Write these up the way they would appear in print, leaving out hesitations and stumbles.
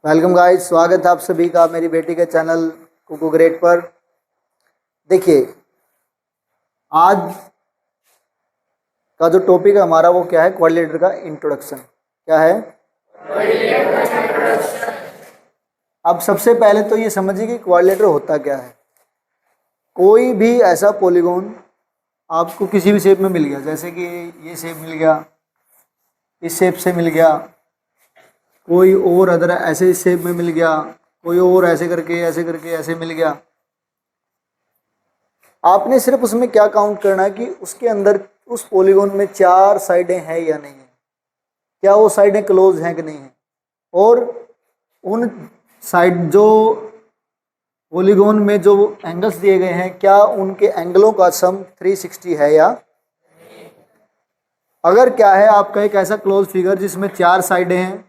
Welcome guys, स्वागत है आप सभी का मेरी बेटी के चैनल कुकू ग्रेड पर। देखिए, आज का जो टॉपिक है हमारा वो क्या है? क्वाड्रिलेटर का इंट्रोडक्शन। क्या है? अब सबसे पहले तो ये समझिए कि क्वाड्रिलेटर होता क्या है। कोई भी ऐसा पॉलीगॉन आपको किसी भी शेप में मिल गया, जैसे कि ये शेप मिल गया, इस शेप से मिल गया, कोई और अदर ऐसे शेप में मिल गया, कोई और ऐसे करके ऐसे मिल गया। आपने सिर्फ उसमें क्या काउंट करना है कि उसके अंदर उस पॉलीगॉन में 4 साइडें हैं या नहीं है, क्या वो साइडें क्लोज हैं कि नहीं है, और उन साइड जो पॉलीगॉन में जो एंगल्स दिए गए हैं क्या उनके एंगलों का सम 360 है या अगर क्या है आपका एक ऐसा क्लोज फिगर जिसमें 4 साइडें हैं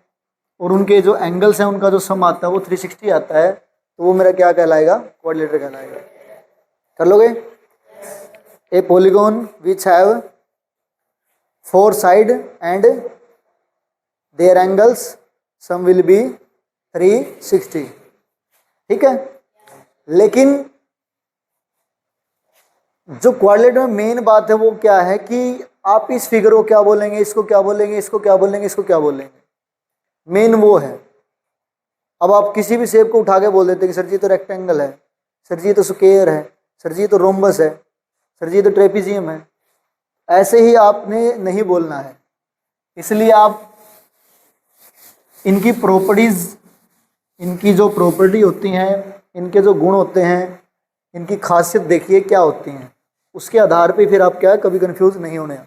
और उनके जो एंगल्स हैं उनका जो सम आता है वो 360 आता है, तो वो मेरा क्या कहलाएगा? क्वाड्रिलेटर कहलाएगा। कर लोगे? A polygon which have 4 side and their angles sum will be 360। ठीक है, लेकिन जो क्वाड्रिलेटर में मेन बात है वो क्या है कि आप इस फिगर को क्या बोलेंगे, इसको क्या बोलेंगे, इसको क्या बोलेंगे, इसको क्या बोलेंगे, मेन वो है। अब आप किसी भी शेप को उठा के बोल देते कि सर जी तो रेक्टेंगल है, सर जी तो स्क्वायर है, सर जी तो रोम्बस है, सर जी तो ट्रेपीजियम है। ऐसे ही आपने नहीं बोलना है। इसलिए आप इनकी प्रॉपर्टीज, इनकी जो प्रॉपर्टी होती हैं, इनके जो गुण होते हैं, इनकी खासियत देखिए क्या होती हैं, उसके आधार पे फिर आप क्या कभी कंफ्यूज नहीं होने।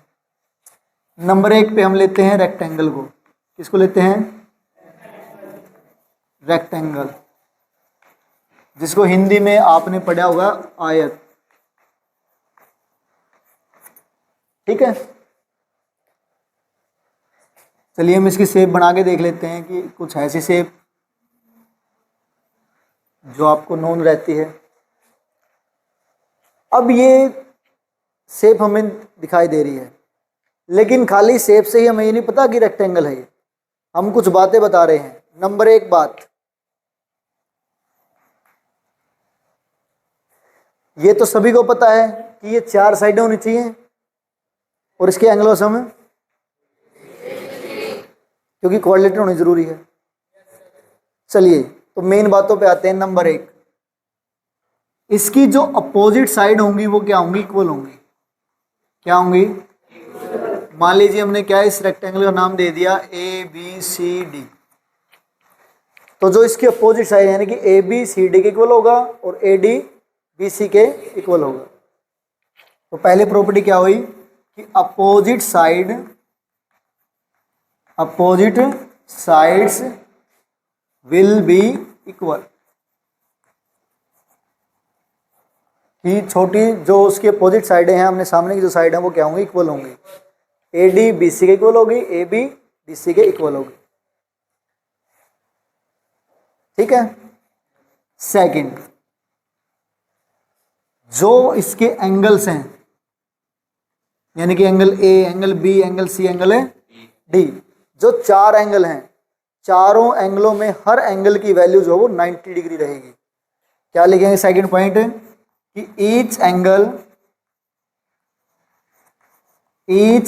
नंबर 1 पे हम लेते हैं रेक्टेंगल को। किसको लेते हैं? रेक्टेंगल, जिसको हिंदी में आपने पढ़ा होगा आयत। ठीक है, चलिए हम इसकी शेप बना के देख लेते हैं कि कुछ ऐसी शेप जो आपको नोन रहती है। अब ये शेप हमें दिखाई दे रही है, लेकिन खाली शेप से ही हमें ये नहीं पता कि रेक्टेंगल है। हम कुछ बातें बता रहे हैं। नंबर 1 बात, ये तो सभी को पता है कि ये 4 साइडें होनी चाहिए और इसके एंगल सम, क्योंकि क्वाड्रिलेटर होनी जरूरी है। चलिए तो मेन बातों पे आते हैं। नंबर 1, इसकी जो अपोजिट साइड होंगी वो क्या होंगी? इक्वल होंगी। क्या होंगी? मान लीजिए हमने क्या इस रेक्टेंगल का नाम दे दिया ABCD, तो जो इसकी अपोजिट साइड यानी कि ABCD के इक्वल होगा और AD BC के इक्वल होगा। तो पहली प्रॉपर्टी क्या हुई कि opposite sides will be equal, कि छोटी जो उसकी अपोजिट साइडें हैं, हमने सामने की जो साइड है वो क्या होंगी? इक्वल होंगी। AD BC के इक्वल होगी, AB DC के इक्वल होगी। ठीक है। सेकंड, जो इसके एंगल्स हैं यानी कि angle A, angle B, angle C, angle D, जो 4 एंगल हैं, चारों एंगलों में हर एंगल की वैल्यू जो है वो 90 डिग्री रहेगी। क्या लिखेंगे? सेकंड पॉइंट कि ईच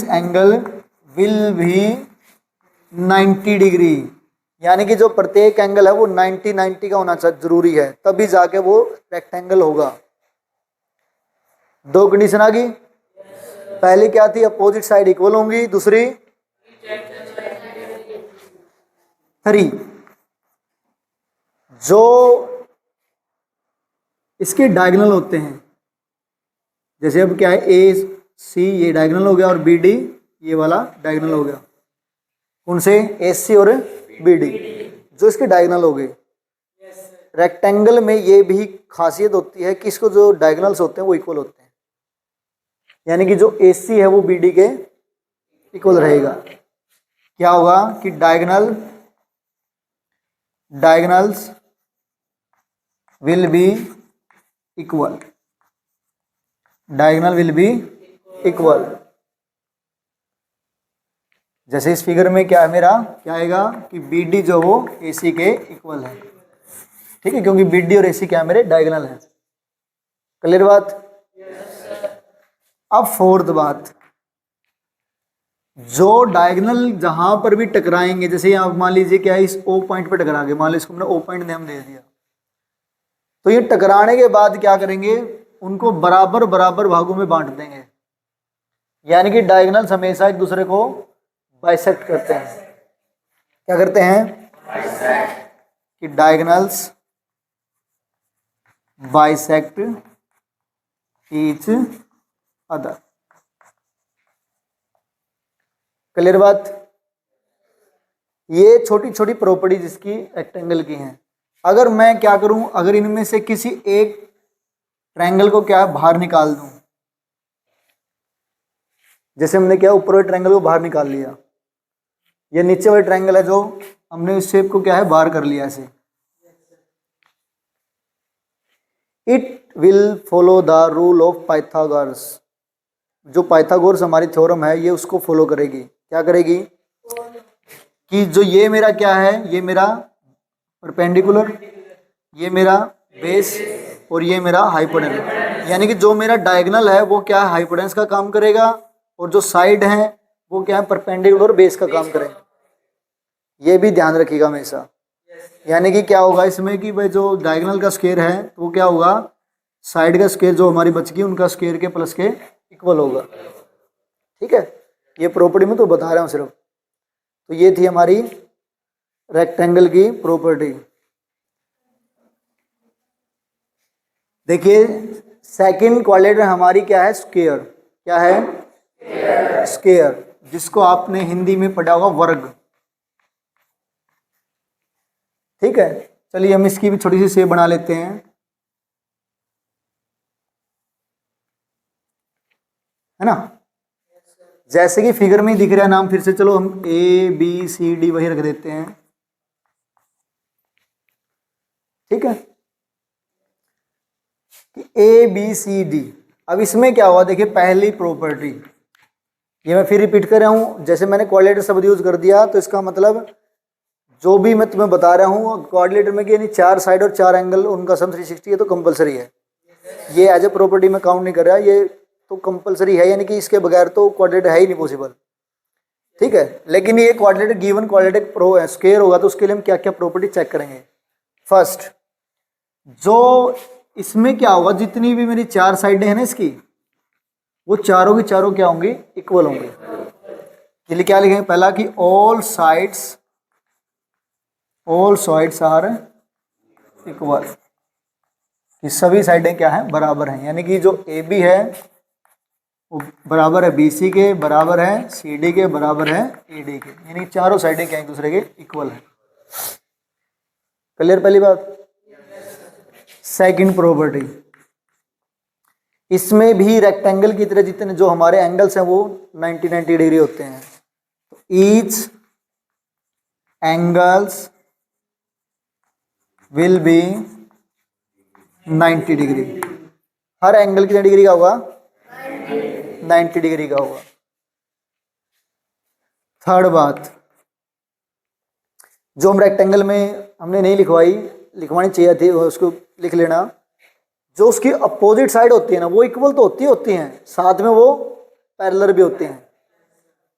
एंगल विल भी 90 डिग्री, यानी कि जो प्रत्येक एंगल है वो 90 का होना जरूरी है, तभी जाके वो रेक्टेंगल होगा। 2 कंडीशन आ गई। पहली क्या थी? अपोजिट साइड इक्वल होंगी। दूसरी 3, जो इसके डायगोनल होते हैं, जैसे अब क्या है AC ये डायगोनल हो गया और BD ये वाला डायगोनल हो गया। कौन से? AC और BD, जो इसके डायगोनल हो गए। रेक्टेंगल में ये भी खासियत होती है कि इसको जो डायगोनल्स होते हैं वो इक्वल होते हैं, यानी कि जो AC है वो BD के इक्वल रहेगा। क्या होगा कि diagonals will be equal, diagonal will be equal. जैसे इस फिगर में क्या है मेरा, क्या आएगा कि बी डी जो वो ए सी के इक्वल है, ठीक है, क्योंकि बी डी और ए सी क्या है मेरे डायगोनल है। क्लियर बात। अब फोर्थ बात, जो डायगोनल जहां पर भी टकराएंगे, जैसे यहाँ मान लीजिए क्या है, इस ओ पॉइंट पे टकरा गए, मान लीजिए इसको हमने ओ पॉइंट नाम दे दिया, तो ये टकराने के बाद क्या करेंगे, उनको बराबर बराबर भागों में बांट देंगे, यानी कि डायगोनल्स हमेशा एक दूसरे को बाइसेक्ट करते हैं। क्या करते हैं, कि diagonals bisect each other. Clear बात। ये छोटी छोटी प्रॉपर्टी जिसकी रेक्टेंगल की हैं। अगर मैं क्या करूं, अगर इनमें से किसी एक ट्रायंगल को क्या बाहर निकाल दूं, जैसे हमने क्या ऊपर वाले ट्रायंगल को बाहर निकाल लिया, ये नीचे वाले ट्रायंगल है जो हमने इस शेप को क्या है बाहर कर लिया ऐसे, it will follow the rule of Pythagoras. जो पाइथागोरस हमारी थ्योरम है ये उसको फॉलो करेगी। क्या करेगी, कि जो ये मेरा क्या है, ये मेरा परपेंडिकुलर, ये मेरा बेस और ये मेरा हाइपोटेनस, यानी कि जो मेरा डायगोनल है वो क्या है हाइपोटेनस का काम करेगा, और जो साइड है वो क्या है परपेंडिकुलर और बेस का काम करेगा। ये भी ध्यान रखिएगा हमेशा। यानी कि क्या होगा इसमें कि भाई जो डायगोनल का स्क्वायर है तो वो क्या होगा, साइड का स्क्वायर जो हमारी बच गई उनका स्क्वायर के प्लस के इक्वल होगा। ठीक है, ये प्रॉपर्टी में तो बता रहा हूँ सिर्फ। तो ये थी हमारी रेक्टेंगल की प्रॉपर्टी। देखिए सेकंड क्वाड्रेंट हमारी क्या है, स्क्वायर। क्या है, स्क्वायर, जिसको आपने हिंदी में पढ़ा होगा वर्ग। ठीक है, चलिए हम इसकी भी छोटी सी शेप बना लेते हैं, है ना। जैसे कि फिगर में दिख रहा है नाम, फिर से चलो हम ए बी सी डी वही रख देते हैं। ठीक है, ए बी सी डी। अब इसमें क्या हुआ, देखिए पहली प्रॉपर्टी, ये मैं फिर रिपीट कर रहा हूं, जैसे मैंने क्वाड्रेटर शब्द यूज कर दिया तो इसका मतलब जो भी मैं तुम्हें बता रहा हूं क्वाड्रेटर में, यानी 4 साइड और 4 एंगल उनका सम 360 है तो कंपलसरी है। ये एज ए प्रॉपर्टी में काउंट नहीं कर रहा, ये तो कंपलसरी है, यानी कि इसके बगैर तो क्वाड्रेटर है ही नहीं पॉसिबल। ठीक है, लेकिन ये क्वाड्रेटर गिवन क्वाड्रेटिक प्रो स्क्वायर होगा तो उसके लिए हम क्या क्या प्रॉपर्टी चेक करेंगे। फर्स्ट, जो इसमें क्या होगा, जितनी भी मेरी 4 साइडें हैं ना इसकी, वो चारों की चारों क्या होंगी, इक्वल होंगी। इसलिए क्या लिखेंगे, पहला कि ऑल साइड्स आर इक्वल, कि सभी साइडें क्या हैं, बराबर हैं। यानी कि जो ए बी है वो बराबर है बी सी के, बराबर है सी डी के, बराबर है ए डी के, यानी चारों साइडें क्या एक दूसरे के इक्वल है। क्लियर पहली बात। सेकंड प्रॉपर्टी, इसमें भी रेक्टेंगल की तरह जितने जो हमारे एंगल्स हैं वो 90 डिग्री होते हैं। Each angles will B 90 degree. Her angle कितने डिग्री का होगा, 90 डिग्री का होगा। थर्ड बात, जो हम रेक्टेंगल में हमने नहीं लिखवानी चाहिए थी, उसको लिख लेना, जो उसकी अपोजिट साइड होती है ना वो इक्वल तो होती हैं, साथ में वो पैरेलल भी होती हैं।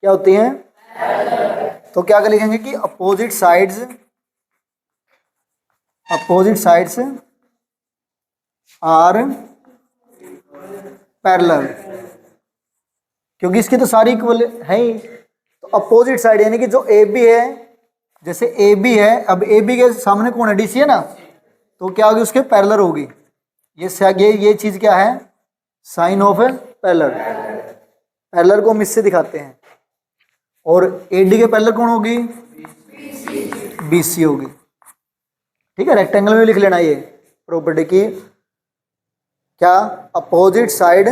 क्या होती हैं, तो क्या कर लिखेंगे कि अपोजिट साइड्स आर पैरेलल, क्योंकि इसकी तो सारी इक्वल है ही। तो अपोजिट साइड यानी कि जो ए बी है, जैसे ए बी है, अब ए बी के सामने कौन है, डी सी है ना, तो क्या होगी, उसके पैरेलल होगी। ये चीज क्या है, साइन ऑफ पैरेलल। पैरेलल को हम इससे दिखाते हैं, और ए डी के पैरेलल कौन होगी, बी सी होगी। ठीक है, रेक्टेंगल में लिख लेना ये प्रॉपर्टी की, क्या, अपोजिट साइड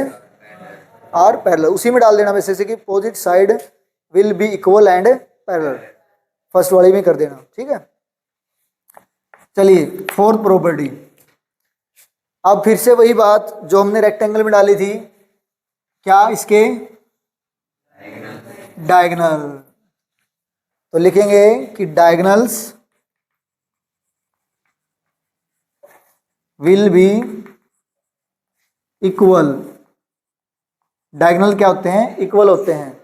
आर पैरेलल, उसी में डाल देना वैसे से कि opposite side will be equal and parallel, first वाली में कर देना। ठीक है, चलिए फोर्थ प्रॉपर्टी। अब फिर से वही बात जो हमने रेक्टेंगल में डाली थी, क्या, इसके डायगोनल। तो लिखेंगे कि diagonals will be equal. Diagonal क्या होते हैं? इक्वल होते हैं।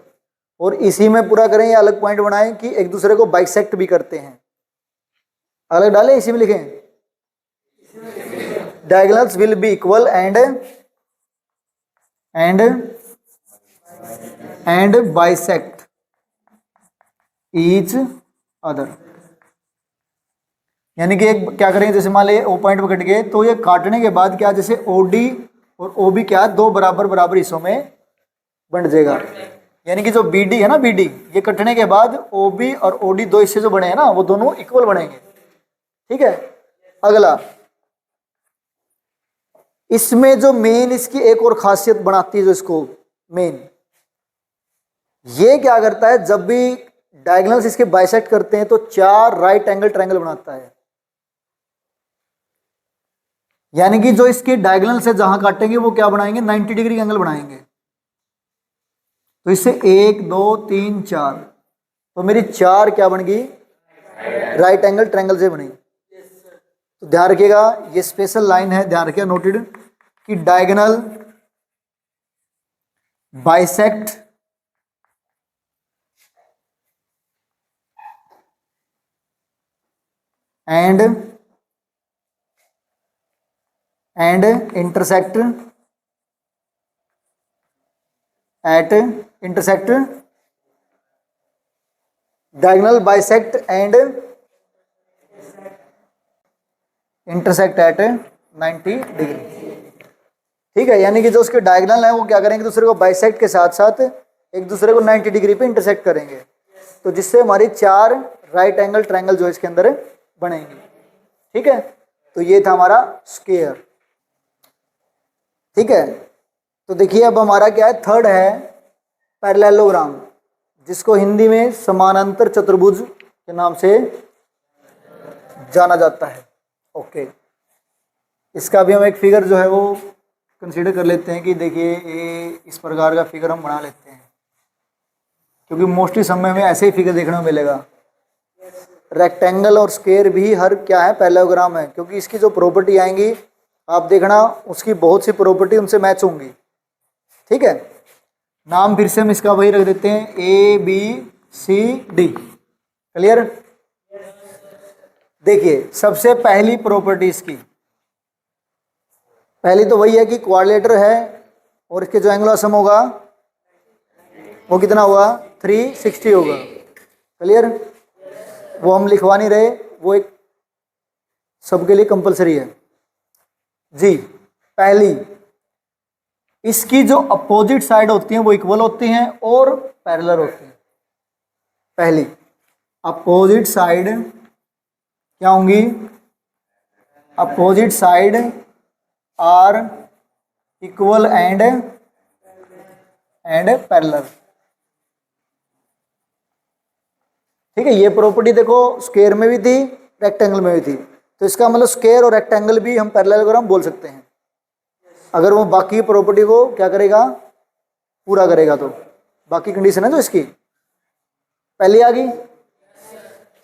और इसी में पूरा करें या अलग पॉइंट बनाएं कि एक दूसरे को बाइसेक्ट भी करते हैं? अलग डालें, इसी में लिखें diagonals will be equal and bisect each other. यानी कि एक क्या करेंगे, जैसे मान लीजिए ओ पॉइंट पर कट गए तो ये काटने के बाद क्या, जैसे ओडी और ओबी क्या दो बराबर बराबर हिस्सों में बंट जाएगा। यानी कि जो बीडी है ना, बीडी ये कटने के बाद ओबी और ओडी दो हिस्से जो बने हैं ना वो दोनों इक्वल बनेंगे। ठीक है। अगला, इसमें जो मेन इसकी एक और खासियत बनाती है जो इसको मेन, ये क्या करता है, जब भी डायगोनल्स इसके बाइसेक्ट करते हैं तो चार राइट एंगल ट्रायंगल बनाता है। यानी कि जो इसके डायगोनल से जहां काटेंगे वो क्या बनाएंगे, 90 डिग्री एंगल बनाएंगे। तो इससे 1 2 3 4, तो मेरी चार क्या बन गई, राइट एंगल ट्रायंगल से बनी। तो ध्यान रखिएगा, ये स्पेशल लाइन है, ध्यान रखिएगा नोटेड, कि diagonal bisect and intersect at intersect, diagonal bisect and intersect at 90 degree. ठीक है। यानी कि जो उसके डायगोनल है वो क्या करेंगे, दूसरे को बाइसेक्ट के साथ साथ एक दूसरे को 90 डिग्री पे इंटरसेक्ट करेंगे, तो जिससे हमारी चार राइट एंगल ट्रायंगल जो इसके अंदर बनेंगे। ठीक है। तो ये था हमारा स्क्वायर। ठीक है। तो देखिए अब हमारा क्या है, थर्ड है पैरेललोग्राम, जिसको हिंदी में समानांतर चतुर्भुज के नाम से जाना जाता है। ओके। इसका भी हम एक फिगर जो है वो कंसीडर कर लेते हैं कि देखिए ये इस प्रकार का फिगर हम बना लेते हैं, क्योंकि मोस्टली समय में ऐसे ही फिगर देखने को मिलेगा। रेक्टेंगल और स्क्वायर भी हर क्या है, पैरेललोग्राम है, क्योंकि इसकी जो प्रॉपर्टी आएंगी आप देखना उसकी बहुत सी प्रॉपर्टी उनसे मैच होंगी। ठीक है। नाम फिर से हम इसका वही रख देते हैं, A B C D. Clear. देखिए सबसे पहली प्रॉपर्टी इसकी, पहली तो वही है कि क्वाड्रिलेटरल है और इसके जो एंगुलर सम होगा वो कितना होगा, 360 होगा। क्लियर। वो हम लिखवा नहीं रहे, वो एक सबके लिए कंपलसरी है जी। पहली, इसकी जो अपोजिट साइड होती हैं वो इक्वल होती हैं और पैरेलल होती हैं। पहली, अपोजिट साइड क्या होंगी, opposite side are equal and parallel. ठीक है। ये प्रॉपर्टी देखो स्क्वायर में भी थी, रेक्टेंगल में भी थी, तो इसका मतलब स्क्वायर और रेक्टेंगल भी हम पैरेललोग्राम बोल सकते हैं अगर वो बाकी प्रॉपर्टी को क्या करेगा, पूरा करेगा। तो बाकी कंडीशन है जो इसकी पहली आ गई।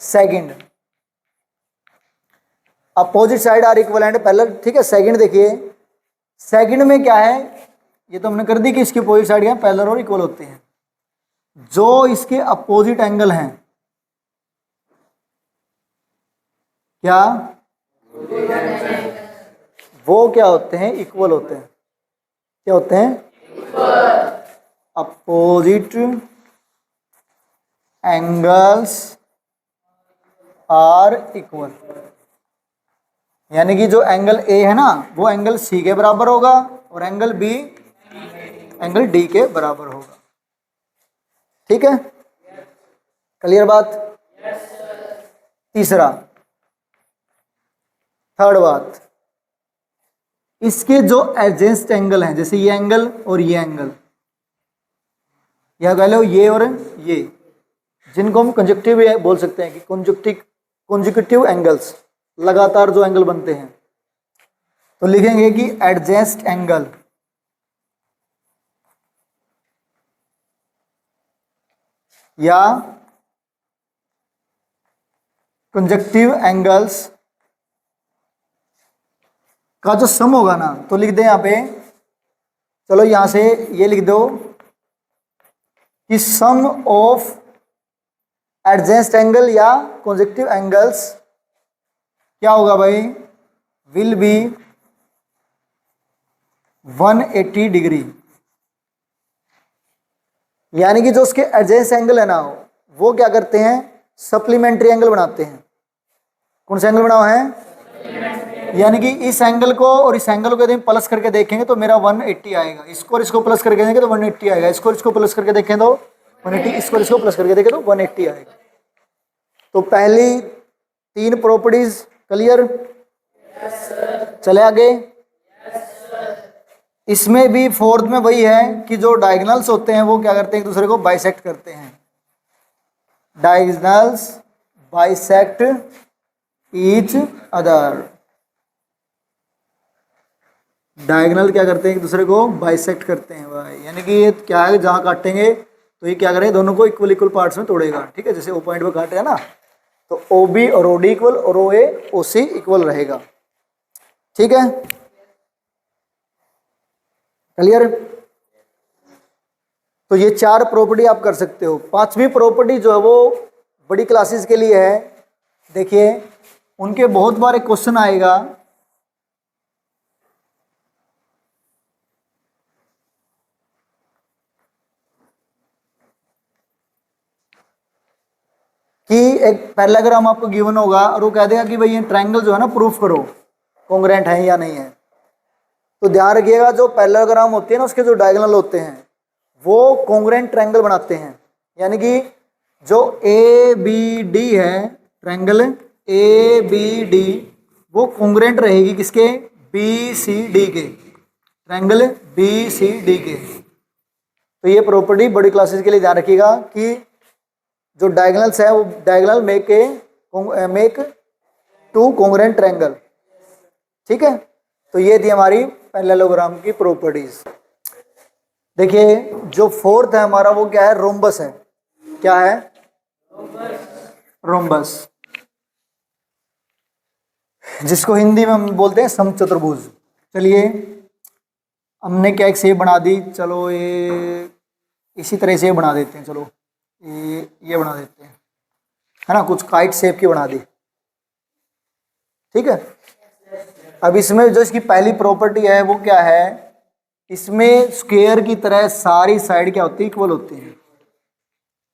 Second, opposite side are equal and parallel. ठीक है। सेकंड देखिए, सेकंड में क्या है, ये तो हमने कर दी कि इसकी अपोजिट साइड क्या पैरेलल और इक्वल होते हैं। जो इसके अपोजिट एंगल हैं क्या, वो क्या होते हैं, इक्वल होते हैं। क्या होते हैं, अपोजिट एंगल्स आर इक्वल। यानी कि जो एंगल ए है ना वो एंगल सी के बराबर होगा और एंगल बी एंगल डी के बराबर होगा। ठीक है। क्लियर बात। तीसरा, थर्ड बात, इसके जो एडजेंस्ट एंगल हैं, जैसे ये एंगल और ये एंगल, या कह लो ये और ये, जिनको हम कंजक्टिव बोल सकते हैं कि कंजक्यूटिव एंगल्स, लगातार जो एंगल बनते हैं, तो लिखेंगे कि एडजेंस्ट एंगल या कंजक्टिव एंगल्स का जो सम होगा ना, तो लिख दे यहाँ पे, चलो यहां से ये लिख दो कि सम ऑफ एडजेंस्ट एंगल या कंजक्टिव एंगल्स क्या होगा भाई, विल बी 180 डिग्री। यानी कि जो उसके एडजेंस्ट एंगल है ना, वो क्या करते हैं, सप्लीमेंट्री एंगल बनाते हैं। कौन सा एंगल बनाओ है, यानी कि इस एंगल को और इस एंगल को यदि प्लस करके देखेंगे तो मेरा 180 आएगा, इसको और इसको प्लस करके देखेंगे तो 180 आएगा, इसको और इसको प्लस करके देखें तो 180, इसको और इसको प्लस करके देखें तो 180 आएगा। तो पहली 3 प्रॉपर्टीज क्लियर। चले आगे। इसमें भी फोर्थ में वही है कि जो डायगोनल्स होते हैं वो क्या करते हैं, एक दूसरे को बाइसेक्ट करते हैं। Diagonals bisect each other. Diagonal क्या करते हैं, एक दूसरे को बाइसेक्ट करते हैं भाई। यानी कि ये क्या है, जहां काटेंगे तो ये क्या करें, दोनों को इक्वल इक्वल पार्ट्स में तोड़ेगा। ठीक है, जैसे ओ पॉइंट पे काटे है ना, तो ओ बी और ओ डी इक्वल और ओ ए ओ सी इक्वल रहेगा। ठीक है, क्लियर। तो ये 4 प्रॉपर्टी आप कर सकते हो। 5वीं प्रॉपर्टी जो है वो बड़ी क्लासेस के लिए है। देखिए उनके बहुत बार एक क्वेश्चन आएगा कि एक पैरेललोग्राम आपको गिवन होगा और वो कह देगा कि भाई ये ट्रायंगल जो है ना प्रूफ करो कॉन्ग्रुएंट है या नहीं है। तो ध्यान रखिएगा, जो पैरेललोग्राम होते हैं ना उसके जो डायगोनल होते हैं वो कॉन्ग्रुएंट ट्रायंगल बनाते हैं। यानी कि जो ए बी डी है, ट्रायंगल ए बी डी, वो कॉन्ग्रुएंट रहेगी किसके, बी सी डी के, ट्रायंगल बी सी डी के। तो ये प्रॉपर्टी बड़ी क्लासेस के लिए ध्यान रखिएगा कि जो डायगोनल्स है वो डायगोनल मेक 2 कॉन्ग्रुएंट ट्रायंगल। ठीक है, तो ये थी हमारी पैरेललोग्राम की प्रॉपर्टीज। देखिए जो फोर्थ है हमारा वो क्या है, रोम्बस है। क्या है, रोम्बस, जिसको हिंदी में हम बोलते हैं समचतुर्भुज। चलिए हमने क्या एक शेप बना दी, चलो ये इसी तरह से बना देते हैं, चलो ये बना देते हैं, है ना, कुछ काइट शेप की बना दी। ठीक है, अब इसमें जो इसकी पहली प्रॉपर्टी है वो क्या है, इसमें स्क्वायर की तरह सारी साइड क्या होती है, इक्वल होती है।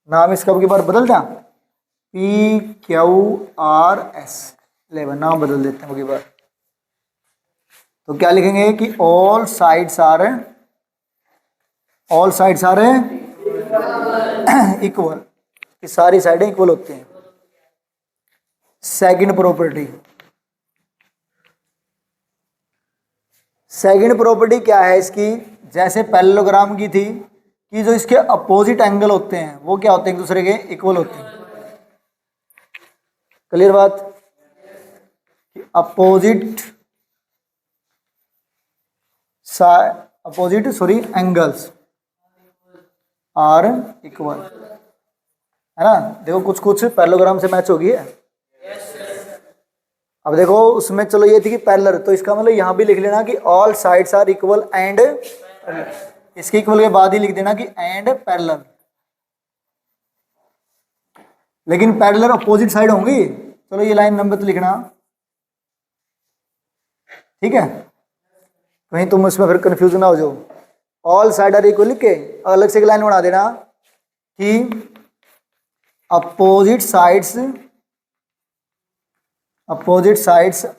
नाम इसका अब की बार बदल दें, पी क्यू आर एस, ले नाम बदल देते हैं अब की बार। तो क्या लिखेंगे कि ऑल साइड्स आर इक्वल, कि सारी साइडें इक्वल होती हैं। सेकंड प्रॉपर्टी क्या है इसकी, जैसे पैरेललोग्राम की थी कि जो इसके अपोजिट एंगल होते हैं वो क्या होते हैं, एक दूसरे के इक्वल होते हैं। क्लियर बात, अपोजिट एंगल्स आर इक्वल, है ना। देखो कुछ कुछ पैरेललोग्राम से मैच होगी है। अब देखो उसमें चलो ये थी कि पैरेलल, तो इसका मतलब यहां भी लिख लेना कि all sides are equal and, इसके इक्वल के बाद ही लिख देना कि एंड पैरेलल। लेकिन पैरेलल अपोजिट साइड होंगी। चलो ये लाइन नंबर तो लिखना, ठीक है, कहीं तुम उसमें फिर कंफ्यूज ना हो जाओ। ऑल साइड आर इक्वल लिख के अलग से एक लाइन बना देना कि अपोजिट साइड्स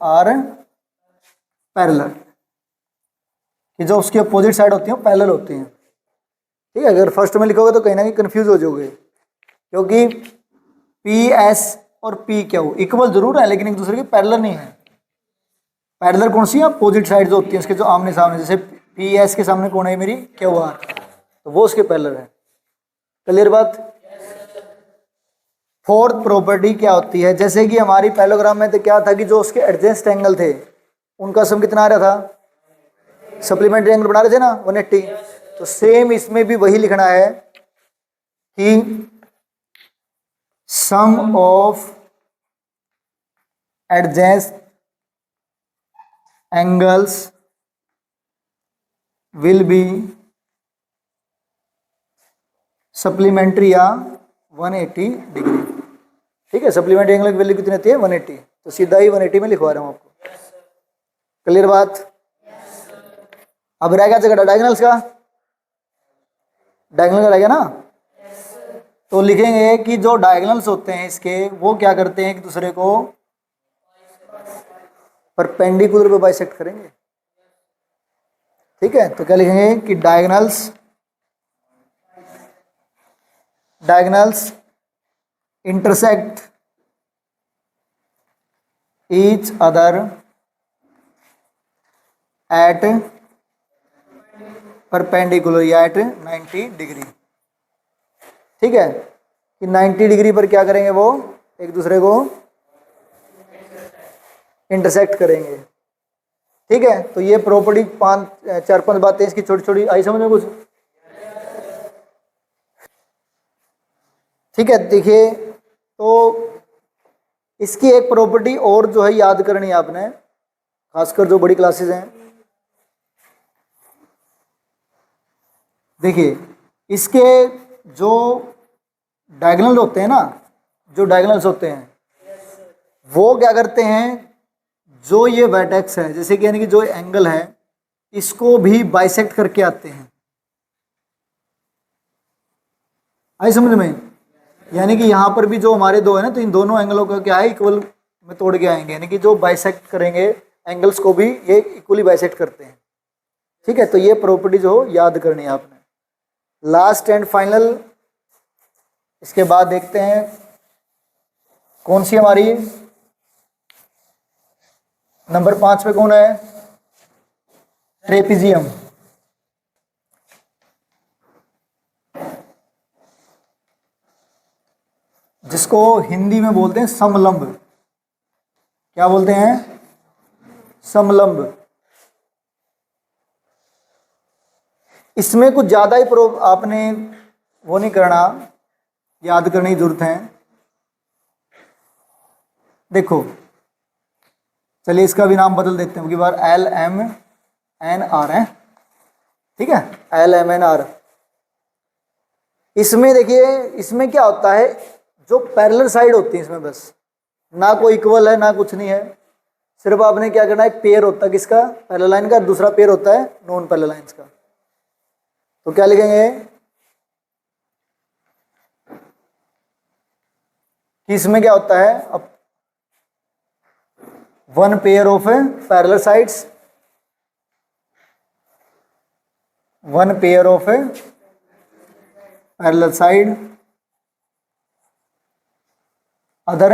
आर पैरेलल, कि जो उसकी अपोजिट साइड होती है पैरेलल होती हैं। ठीक है, अगर फर्स्ट में लिखोगे तो कहीं ना कहीं कंफ्यूज हो जाओगे, क्योंकि पी एस और पी क्यू इक्वल जरूर है लेकिन एक दूसरे के पैरेलल नहीं है। पैरेलल कौन सी है, अपोजिट साइड जो होती है उसके जो आमने सामने, जैसे पी एस के सामने कौन है मेरी, क्यू आर, तो वो उसके पैरेलल है। क्लियर बात। फोर्थ प्रॉपर्टी क्या होती है, जैसे कि हमारी पैरेललोग्राम में तो क्या था कि जो उसके एडजेस्ट एंगल थे उनका सम कितना आ रहा था, सप्लीमेंट्री एंगल बना रहे थे ना 180। तो सेम इसमें भी वही लिखना है कि sum of adjacent angles will be supplementary या 180 डिग्री। ठीक है, सप्लीमेंट्री एंगल की वैल्यू कितनी होती है 180, तो सीधा ही 180 में लिखवा रहा हूं आपको। क्लियर बात। अब रह गया जगह डायगोनल्स का, डायगोनल का रह गया ना। तो लिखेंगे कि जो डायगोनल्स होते हैं इसके वो क्या करते हैं, एक दूसरे को परपेंडिकुलर पे बाइसेक्ट करेंगे। ठीक है, तो क्या लिखेंगे कि diagonals intersect each other at perpendicular या एट 90 डिग्री। ठीक है, कि 90 डिग्री पर क्या करेंगे, वो एक दूसरे को इंटरसेक्ट करेंगे। ठीक है, तो ये प्रॉपर्टी 4-5 बातें इसकी छोटी छोटी आई समझ में कुछ। ठीक है, देखिए तो इसकी एक प्रॉपर्टी और जो है याद करनी है आपने, खासकर जो बड़ी क्लासेस हैं। देखिए इसके जो डायगोनल होते हैं ना, जो डायगोनल्स होते हैं वो क्या करते हैं, जो ये वर्टेक्स है जैसे कि यानी कि जो एंगल है इसको भी बाइसेक्ट करके आते हैं। आई समझ में, यानी कि यहाँ पर भी जो हमारे दो है ना, तो इन दोनों एंगलों का क्या है, इक्वल में तोड़ के आएंगे, यानी कि जो बाइसेक्ट करेंगे एंगल्स को भी ये इक्वली बाइसेक्ट करते हैं। ठीक है, तो ये प्रॉपर्टी जो याद करनी है आपने। लास्ट एंड फाइनल, इसके बाद देखते हैं कौन सी हमारी नंबर 5 पे कौन है, ट्रेपिजियम। जिसको हिंदी में बोलते हैं समलंब। क्या बोलते हैं, समलंब। इसमें कुछ ज़्यादा ही आपने वो नहीं करना, याद करने की जरूरत है। देखो चलिए इसका भी नाम बदल देते हैं, की बार LMNR है। ठीक है, LMNR। इसमें देखिए इसमें क्या होता है, जो पैरेलल साइड होती है इसमें बस, ना कोई इक्वल है ना कुछ नहीं है, सिर्फ आपने क्या करना है, एक पेयर होता है किसका, पैरेलल लाइन का, दूसरा पेयर होता है नॉन पैरेलल लाइंस का। तो क्या लिखेंगे कि इसमें क्या होता है, अब one pair of parallel sides, one pair of parallel side, other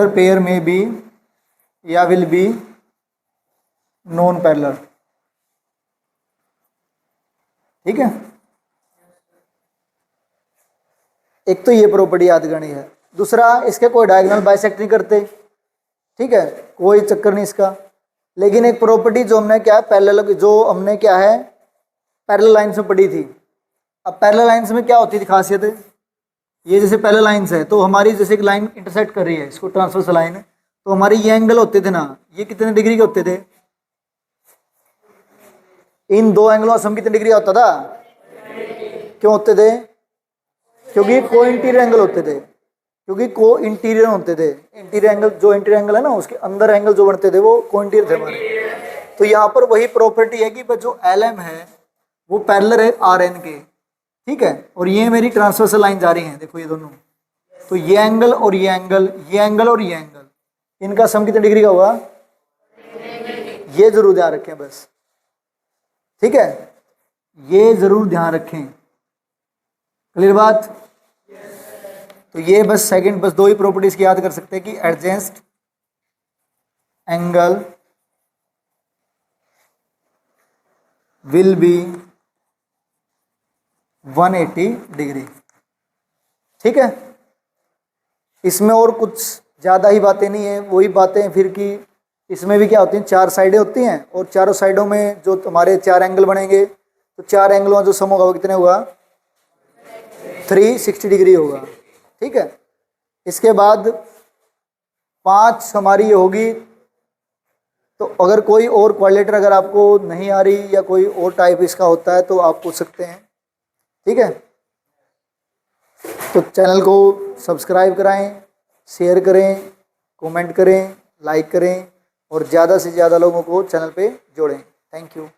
pair में बी या विल बी नॉन पैरेलल। ठीक है, एक तो ये प्रॉपर्टी याद करनी है। दूसरा, इसके कोई डायगोनल बाइसेक्ट नहीं करते। ठीक है, कोई चक्कर नहीं इसका। लेकिन एक प्रॉपर्टी जो हमने क्या पैरेलल, जो हमने क्या है पैरेलल लाइंस में पढ़ी थी। अब पैरेलल लाइंस में क्या होती थी खासियत, ये जैसे पैरेलल लाइंस है तो हमारी जैसे एक लाइन इंटरसेक्ट कर रही है, इसको ट्रांसवर्स लाइन है, तो हमारे ये एंगल होते थे ना, ये कितने डिग्री के होते थे, इन दो एंगलों का सम कितने डिग्री होता था, क्यों होते थे, क्योंकि को इंटीरियर एंगल होते थे, क्योंकि को इंटीरियर होते थे। इंटीरियर एंगल, जो इंटीरियर एंगल है ना उसके अंदर एंगल जो बनते थे वो को इंटीरियर थे हमारे। तो यहाँ पर वही प्रॉपर्टी है कि जो LM है वो पैरेलल है RN के। ठीक है, और ये मेरी ट्रांसवर्सल लाइन जा रही है, देखो ये दोनों, तो ये एंगल और ये एंगल, ये एंगल और ये एंगल, इनका सम कितने डिग्री का हुआ, ये जरूर ध्यान रखें बस। ठीक है, ये जरूर ध्यान रखें। क्लियर बात। तो ये बस सेकंड, बस दो ही प्रॉपर्टीज की याद कर सकते हैं कि adjust angle will be 180 degree. ठीक है, इसमें और कुछ ज़्यादा ही बातें नहीं है, वही बातें फिर कि इसमें भी क्या होती हैं, चार साइडें होती हैं और चारों साइडों में जो तुम्हारे चार एंगल बनेंगे, तो चार एंगलों का जो सम होगा वो कितने हुआ 360 डिग्री होगा, ठीक है। इसके बाद 5 हमारी होगी। तो अगर कोई और क्वाड्रिलेटरल अगर आपको नहीं आ रही या कोई और टाइप इसका होता है तो आप पूछ सकते हैं, ठीक है। तो चैनल को सब्सक्राइब कराएं, शेयर करें, कमेंट करें, लाइक करें और ज़्यादा से ज़्यादा लोगों को चैनल पे जोड़ें। Thank you.